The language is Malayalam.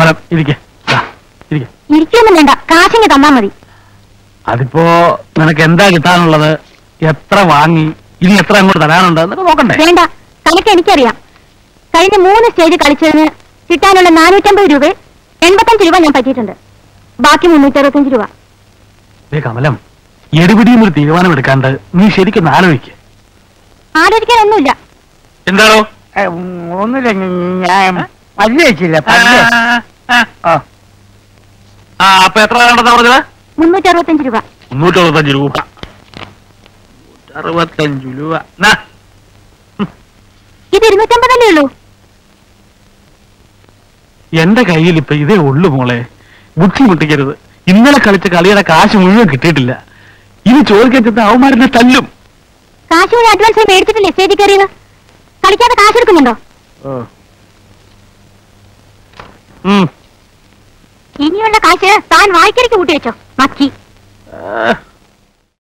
കമലം ഇരിക്കെ. ഇരിക്കൊന്നും വേണ്ട, കാശിങ്ങ് തന്നാ മതി. അതിപ്പോ നിനക്ക് എന്താ കിട്ടാനുള്ളത്, എത്ര വാങ്ങി, ഇനി എത്ര അങ്ങോട്ട് തരാനുണ്ട് എന്നൊക്കെ നോക്കണ്ടേ? വേണ്ട, കണക്ക് എനിക്കറിയാം. കഴിഞ്ഞ 3 സ്റ്റേജ് കളിച്ചതിന് കിട്ടാനുള്ള 450 രൂപ 85 രൂപ ഞാൻ പറ്റിയിട്ടുണ്ട്. ബാക്കി 365 രൂപ. കമലം, എടുപിടിയും ഒരു തീരുമാനം എടുക്കാണ്ട് നീ ശരിക്കും ആലോചിക്ക. ആലോചിക്കാനൊന്നുമില്ല. എന്താണോ? ഒന്നുമില്ല, ഞാൻ പല്ല് വെച്ചില്ല. അപ്പൊ എത്ര വേണ്ടെന്നാ പറഞ്ഞത്? 365 രൂപ. 365 രൂപ. 65 രൂപ. ഇത് 250 അല്ലേ ഉള്ളൂ? എന്റെ കയ്യിൽ ഇപ്പൊ ഇതേ ഉള്ളു മോളെ. ബുദ്ധിമുട്ടിക്കരുത്. ഇന്നലെ കളിച്ച കളിയുടെ കാശ് മുഴുവൻ കിട്ടിയിട്ടില്ല. ഇനി ചോദിക്കാൻ ചെന്ന അവന്മാരെന്നെ തല്ലും. കാശ് മുഴുവൻ അഡ്വാൻസ് മേടിച്ചിട്ടില്ലേ സ്റ്റേജിൽ കയറിയത്? കളിക്കാതെ കാശ് എടുക്കുന്നുണ്ടോ? ഇനിയുള്ള കാശ് താൻ വായിക്കരിക്ക് കൂട്ടി വെച്ചോ മക്കി.